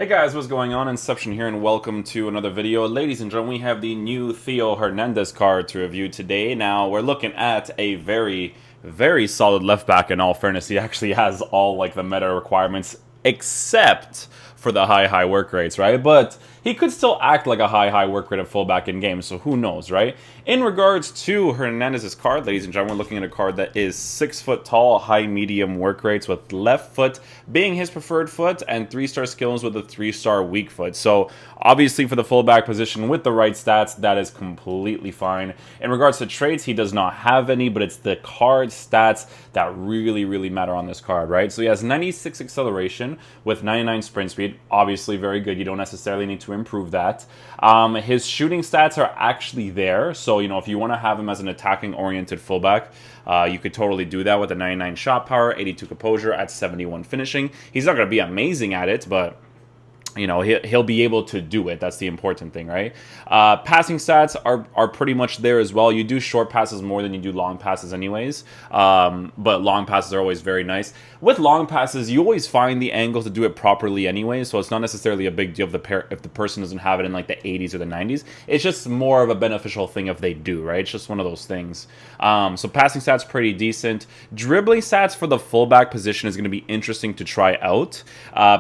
Hey guys, what's going on? Inception here and welcome to another video. Ladies and gentlemen, we have the new Theo Hernandez card to review today. Now, we're looking at a very solid left back in all fairness. He actually has all like the meta requirements except for the high work rates, right? But he could still act like a high work rate of fullback in game, so who knows, right? In regards to Hernandez's card, ladies and gentlemen, we're looking at a card that is 6 foot tall, high-medium work rates with left foot being his preferred foot and 3-star skills with a 3-star weak foot. So obviously for the fullback position with the right stats, that is completely fine. In regards to traits, he does not have any, but it's the card stats that really matter on this card, right? So he has 96 acceleration with 99 sprint speed, obviously very good. You don't necessarily need to improve that. His shooting stats are actually there, so you know, if you want to have him as an attacking oriented fullback, you could totally do that with a 99 shot power, 82 composure at 71 finishing. He's not going to be amazing at it, but you know, he'll be able to do it. That's the important thing, right? Passing stats are pretty much there as well. You do short passes more than you do long passes anyways, but long passes are always very nice. With long passes, you always find the angle to do it properly anyway, so it's not necessarily a big deal if the person doesn't have it in like the 80s or the 90s. It's just more of a beneficial thing if they do, right? It's just one of those things. So passing stats pretty decent. Dribbling stats for the fullback position is going to be interesting to try out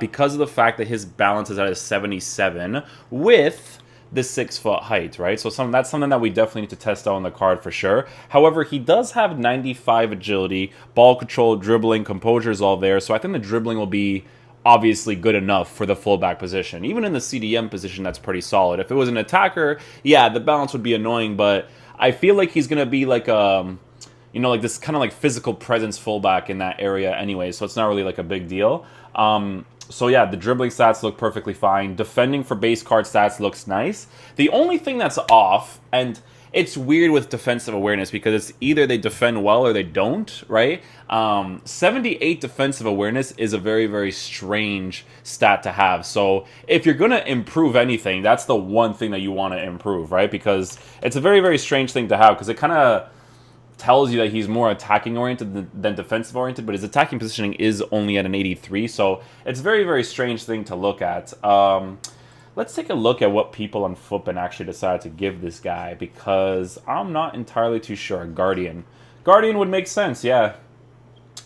because of the fact that his balance is at a 77 with the 6 foot height, right? So that's something that we definitely need to test out on the card for sure. However, he does have 95 agility, ball control, dribbling, composure is all there. So I think the dribbling will be obviously good enough for the fullback position. Even in the CDM position, that's pretty solid. If it was an attacker, yeah, the balance would be annoying, but I feel like he's going to be like you know, like this kind of like physical presence fullback in that area anyway, so it's not really like a big deal. So yeah, the dribbling stats look perfectly fine. Defending for base card stats looks nice. The only thing that's off, and it's weird with defensive awareness because it's either they defend well or they don't, right? 78 defensive awareness is a very strange stat to have. So if you're going to improve anything, that's the one thing that you want to improve, right? Because it's a very strange thing to have because it kind of tells you that he's more attacking oriented than defensive oriented, but his attacking positioning is only at an 83, so it's a very strange thing to look at. Let's take a look at what people on Footbin actually decided to give this guy, because I'm not entirely too sure. Guardian would make sense, yeah.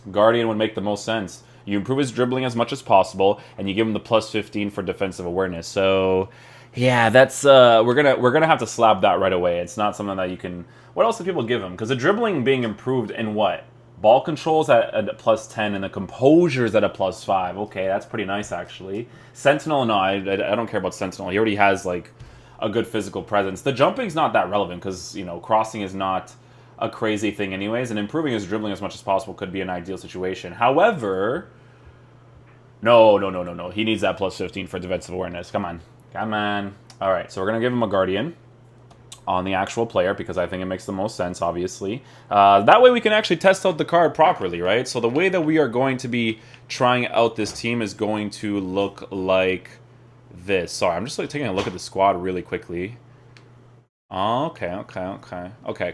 Guardian would make the most sense. You improve his dribbling as much as possible, and you give him the plus 15 for defensive awareness. So yeah, that's we're gonna have to slap that right away. It's not something that you can. What else do people give him? Because the dribbling being improved in what? Ball controls at a plus 10 and the composure's at a plus 5. Okay, that's pretty nice actually. Sentinel, no, I don't care about Sentinel. He already has like a good physical presence. The jumping's not that relevant because, you know, crossing is not a crazy thing anyways, and improving his dribbling as much as possible could be an ideal situation. However, no. He needs that plus 15 for defensive awareness. Come on. All right, so we're going to give him a Guardian on the actual player because I think it makes the most sense, obviously. That way we can actually test out the card properly, right? So the way that we are going to be trying out this team is going to look like this. Sorry, I'm just like taking a look at the squad really quickly. Okay,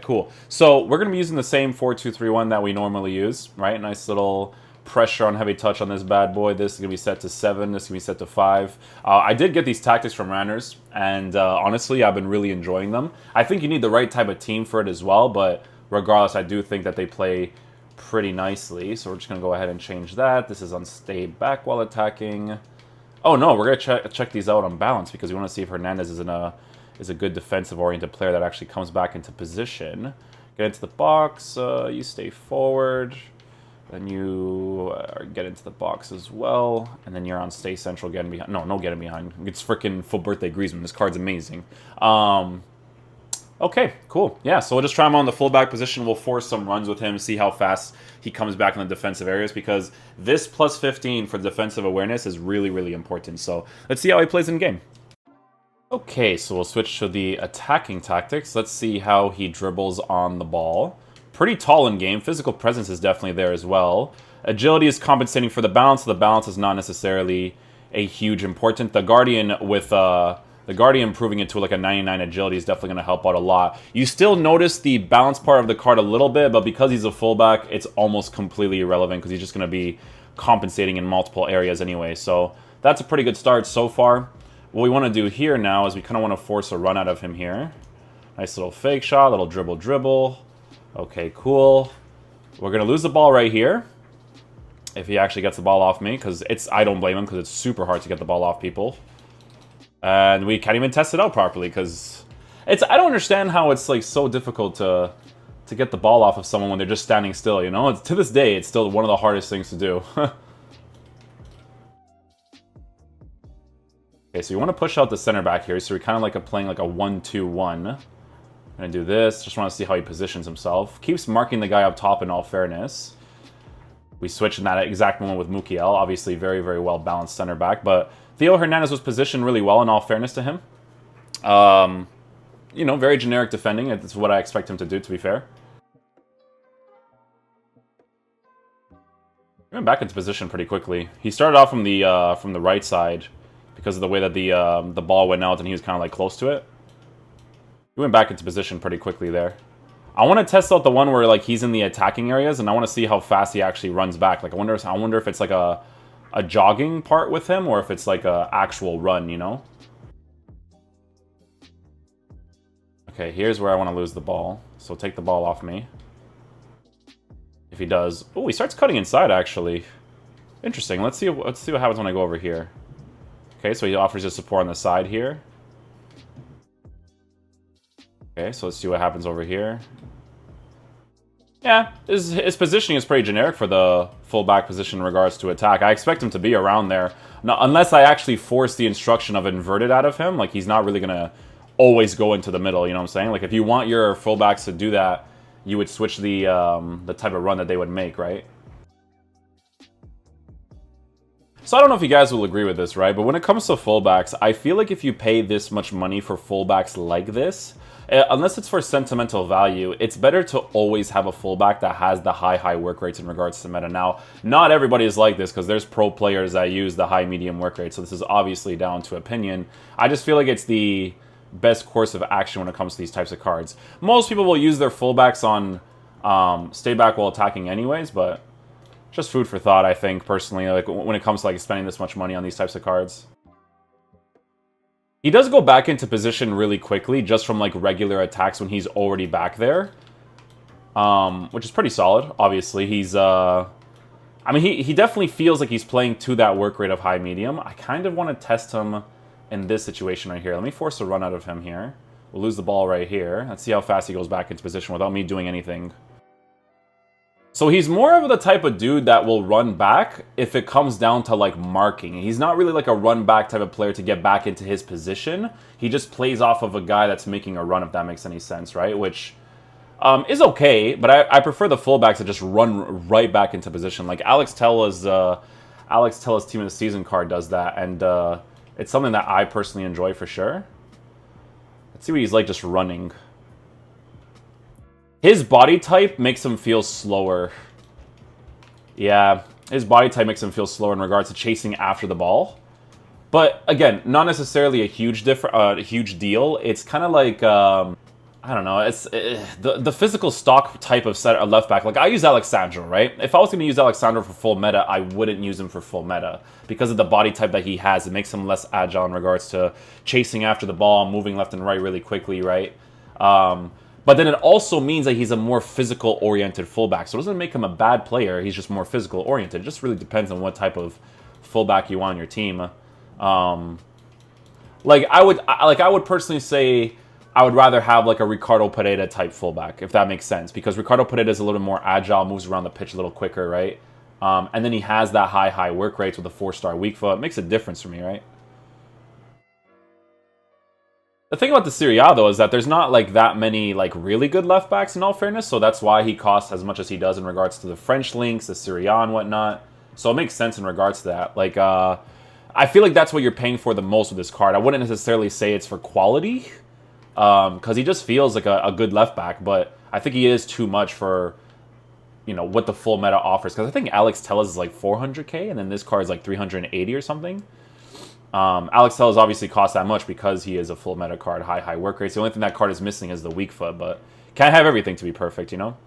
cool. So we're going to be using the same 4-2-3-1 that we normally use, right? Nice little pressure on heavy touch on this bad boy. This is going to be set to 7. This is going to be set to 5. I did get these tactics from Ranners, and honestly, I've been really enjoying them. I think you need the right type of team for it as well, but regardless, I do think that they play pretty nicely. So we're just going to go ahead and change that. This is on stay back while attacking. Oh no, we're going to check these out on balance because we want to see if Hernandez is a good defensive-oriented player that actually comes back into position. Get into the box. You stay forward. Then you get into the box as well, and then you're on stay central, getting behind. No getting behind. It's freaking full birthday Griezmann. This card's amazing. Okay, cool. Yeah, so we'll just try him on the fullback position. We'll force some runs with him, see how fast he comes back in the defensive areas, because this plus 15 for defensive awareness is really important. So let's see how he plays in game. Okay, so we'll switch to the attacking tactics. Let's see how he dribbles on the ball. Pretty tall in game. Physical presence is definitely there as well. Agility is compensating for the balance. So the balance is not necessarily a huge important. The Guardian with the Guardian improving it to like a 99 agility is definitely going to help out a lot. You still notice the balance part of the card a little bit, but because he's a fullback, it's almost completely irrelevant because he's just going to be compensating in multiple areas anyway. So that's a pretty good start so far. What we want to do here now is we kind of want to force a run out of him here. Nice little fake shot, little dribble. Okay, cool. We're going to lose the ball right here. If he actually gets the ball off me, because I don't blame him, because it's super hard to get the ball off people. And we can't even test it out properly, because I don't understand how it's like so difficult to get the ball off of someone when they're just standing still, you know? To this day, it's still one of the hardest things to do. Okay, so you want to push out the center back here, so we're kind of like playing like a 1-2-1. Gonna do this, just want to see how he positions himself. Keeps marking the guy up top in all fairness. We switch in that exact moment with Mukiel, obviously very, very well balanced center back, but Theo Hernandez was positioned really well in all fairness to him. You know, very generic defending, it's what I expect him to do, to be fair. He went back into position pretty quickly. He started off from the right side because of the way that the ball went out and he was kind of like close to it. He went back into position pretty quickly there. I want to test out the one where like he's in the attacking areas, and I want to see how fast he actually runs back. Like I wonder if it's like a jogging part with him, or if it's like a actual run, you know? Okay, here's where I want to lose the ball. So take the ball off me. If he does, oh, he starts cutting inside actually. Interesting. Let's see what happens when I go over here. Okay, so he offers his support on the side here. Okay, so let's see what happens over here. Yeah, his positioning is pretty generic for the fullback position in regards to attack. I expect him to be around there. Now, unless I actually force the instruction of inverted out of him, like he's not really going to always go into the middle, you know what I'm saying? Like if you want your fullbacks to do that, you would switch the type of run that they would make, right? So I don't know if you guys will agree with this, right? But when it comes to fullbacks, I feel like if you pay this much money for fullbacks like this, unless it's for sentimental value, it's better to always have a fullback that has the high work rates in regards to meta. Now, not everybody is like this because there's pro players that use the high-medium work rate, so this is obviously down to opinion. I just feel like it's the best course of action when it comes to these types of cards. Most people will use their fullbacks on stay back while attacking anyways, but just food for thought, I think, personally, like when it comes to like spending this much money on these types of cards. He does go back into position really quickly, just from like regular attacks when he's already back there, which is pretty solid. Obviously, he's I mean, he definitely feels like he's playing to that work rate of high medium. I kind of want to test him in this situation right here. Let me force a run out of him here. We'll lose the ball right here. Let's see how fast he goes back into position without me doing anything. So he's more of the type of dude that will run back if it comes down to like marking. He's not really like a run back type of player to get back into his position. He just plays off of a guy that's making a run, if that makes any sense, right? Which is okay, but I prefer the fullbacks to just run right back into position. Like Alex Tella's Team of the Season card does that, and it's something that I personally enjoy for sure. Let's see what he's like just running. His body type makes him feel slower. Yeah, his body type makes him feel slower in regards to chasing after the ball. But again, not necessarily a huge deal. It's kind of like I don't know. It's the physical stock type of set of left back. Like I use Alexandro, right? If I was going to use Alexandro for full meta, I wouldn't use him for full meta because of the body type that he has. It makes him less agile in regards to chasing after the ball, moving left and right really quickly, right? But then it also means that he's a more physical-oriented fullback. So it doesn't make him a bad player. He's just more physical-oriented. It just really depends on what type of fullback you want on your team. Like I would personally say I would rather have like a Ricardo Pereira type fullback, if that makes sense, because Ricardo Pereira is a little more agile, moves around the pitch a little quicker, right? And then he has that high work rates with a 4-star weak foot. It makes a difference for me, right? The thing about the Serie A, though, is that there's not, like, that many, like, really good left backs, in all fairness, so that's why he costs as much as he does in regards to the French links, the Serie A and whatnot. So it makes sense in regards to that. Like, I feel like that's what you're paying for the most with this card. I wouldn't necessarily say it's for quality, because he just feels like a good left back, but I think he is too much for, you know, what the full meta offers. Because I think Alex Telles is, like, 400k, and then this card is, like, 380 or something. Alex Telles obviously costs that much because he is a full meta card, high work rates. The only thing that card is missing is the weak foot, but can't have everything to be perfect, you know?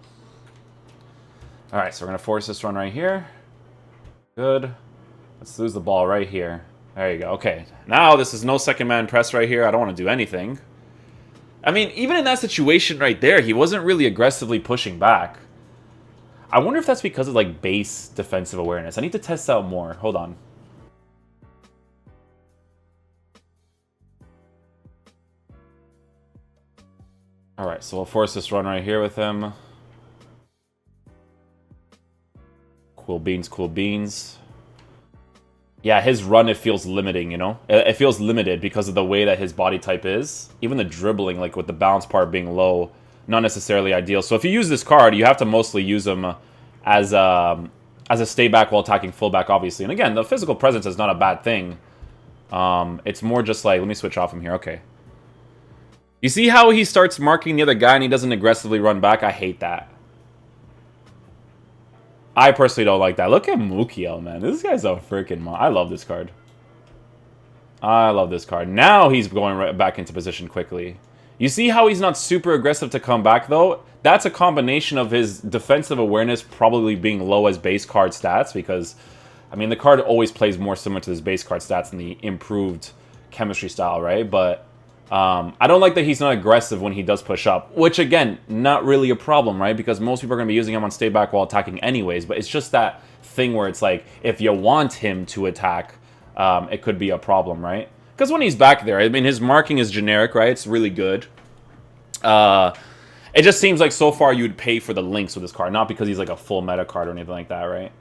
Alright, so we're going to force this run right here. Good. Let's lose the ball right here. There you go. Okay. Now this is no second man press right here. I don't want to do anything. I mean, even in that situation right there, he wasn't really aggressively pushing back. I wonder if that's because of, like, base defensive awareness. I need to test out more. Hold on. Alright, so we'll force this run right here with him. Cool beans, cool beans. Yeah, his run, it feels limiting, you know? It feels limited because of the way that his body type is. Even the dribbling, like with the bounce part being low, not necessarily ideal. So if you use this card, you have to mostly use him as a stay back while attacking fullback, obviously. And again, the physical presence is not a bad thing. It's more just like, let me switch off him here, okay. You see how he starts marking the other guy and he doesn't aggressively run back? I hate that. I personally don't like that. Look at Mukiel, man. This guy's a freaking I love this card. I love this card. Now he's going right back into position quickly. You see how he's not super aggressive to come back, though? That's a combination of his defensive awareness probably being low as base card stats, because, I mean, the card always plays more similar to his base card stats than the improved chemistry style, right? But I don't like that he's not aggressive when he does push up, which, again, not really a problem, right? Because most people are going to be using him on stay back while attacking anyways, but it's just that thing where it's like, if you want him to attack, it could be a problem, right? Because when he's back there, I mean, his marking is generic, right? It's really good. It just seems like so far you'd pay for the links with this card, not because he's like a full meta card or anything like that, right?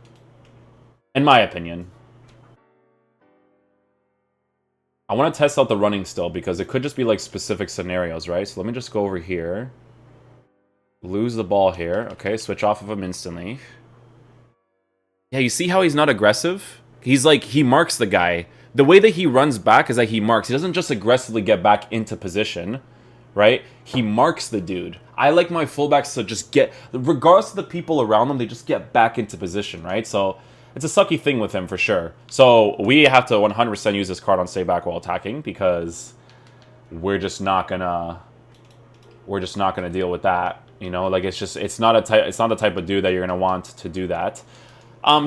In my opinion. I want to test out the running still, because it could just be like specific scenarios, right? So let me just go over here. Lose the ball here. Okay, switch off of him instantly. Yeah, you see how he's not aggressive? He's like, he marks the guy. The way that he runs back is that he marks. He doesn't just aggressively get back into position, right? He marks the dude. I like my fullbacks to just get, regardless of the people around them, they just get back into position, right? So it's a sucky thing with him for sure. So we have to 100% use this card on stay back while attacking, because we're just not gonna deal with that. You know, like it's not the type of dude that you're gonna want to do that.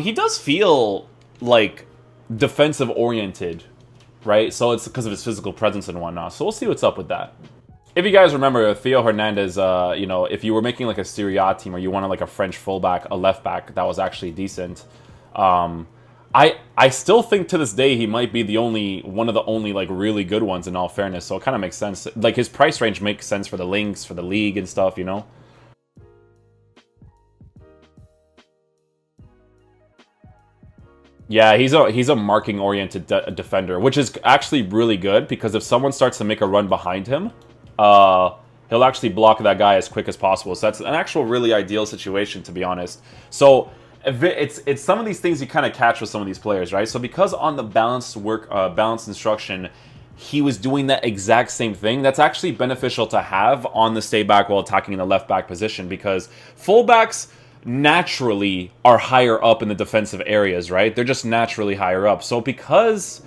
He does feel like defensive oriented, right? So it's because of his physical presence and whatnot. So we'll see what's up with that. If you guys remember, Theo Hernandez, you know, if you were making like a Serie A team or you wanted like a French fullback, a left back that was actually decent, I still think to this day he might be one of the only like really good ones, in all fairness. So it kind of makes sense. Like his price range makes sense for the links, for the league and stuff, you know. Yeah, he's a marking oriented defender, which is actually really good, because if someone starts to make a run behind him, he'll actually block that guy as quick as possible. So that's an actual really ideal situation, to be honest. So it's some of these things you kind of catch with some of these players, right? So because on the balanced instruction, he was doing that exact same thing, that's actually beneficial to have on the stay back while attacking in the left back position, because fullbacks naturally are higher up in the defensive areas, right? They're just naturally higher up. So because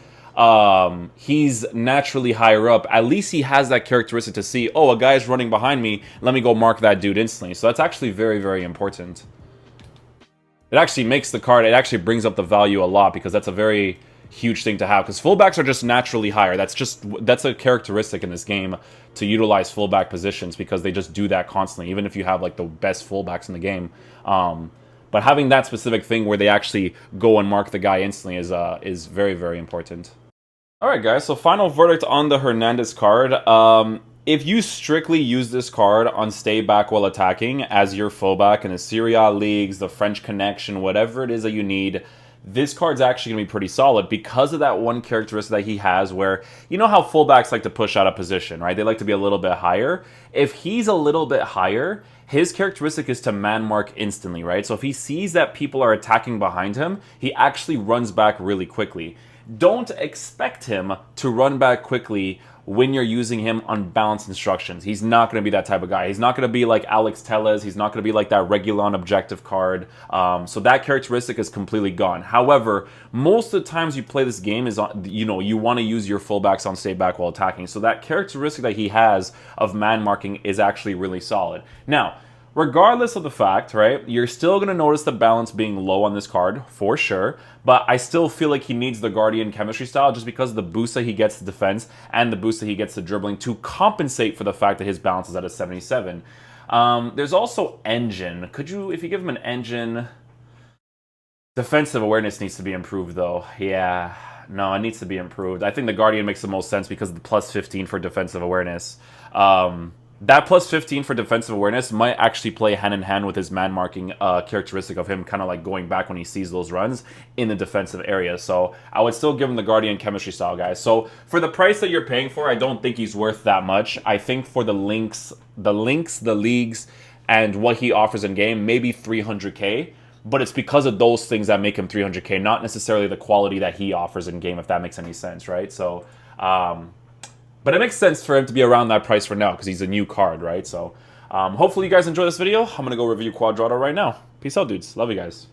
he's naturally higher up, at least he has that characteristic to see, oh, a guy's running behind me, let me go mark that dude instantly. So that's actually very, very important. It actually makes the card, it actually brings up the value a lot, because that's a very huge thing to have, because fullbacks are just naturally higher. That's a characteristic in this game, to utilize fullback positions, because they just do that constantly, even if you have like the best fullbacks in the game. But having that specific thing where they actually go and mark the guy instantly is very, very important. Alright guys, so final verdict on the Hernandez card. If you strictly use this card on stay back while attacking as your fullback in the Serie A leagues, the French connection, whatever it is that you need, this card's actually going to be pretty solid, because of that one characteristic that he has where, you know how fullbacks like to push out of position, right? They like to be a little bit higher. If he's a little bit higher, his characteristic is to man mark instantly, right? So if he sees that people are attacking behind him, he actually runs back really quickly. Don't expect him to run back quickly when you're using him on balanced instructions. He's not going to be that type of guy. He's not going to be like Alex Telles. He's not going to be like that Regulon objective card. So that characteristic is completely gone. However, most of the times you play this game is on, you know, you want to use your fullbacks on stay back while attacking. So that characteristic that he has of man marking is actually really solid. Now, regardless of the fact, right, you're still going to notice the balance being low on this card, for sure, but I still feel like he needs the Guardian chemistry style just because of the boost that he gets to defense and the boost that he gets to dribbling to compensate for the fact that his balance is at a 77. There's also engine. Could you, if you give him an engine... Defensive awareness needs to be improved, though. Yeah, no, it needs to be improved. I think the Guardian makes the most sense because of the plus 15 for defensive awareness. That plus 15 for defensive awareness might actually play hand-in-hand with his man-marking characteristic of him kind of like going back when he sees those runs in the defensive area. So I would still give him the Guardian chemistry style, guys. So for the price that you're paying for, I don't think he's worth that much. I think for the leagues, and what he offers in-game, maybe 300k. But it's because of those things that make him 300k, not necessarily the quality that he offers in game, if that makes any sense, right? So, but it makes sense for him to be around that price for now because he's a new card, right? So, hopefully you guys enjoy this video. I'm gonna go review Quadrado right now. Peace out, dudes. Love you guys.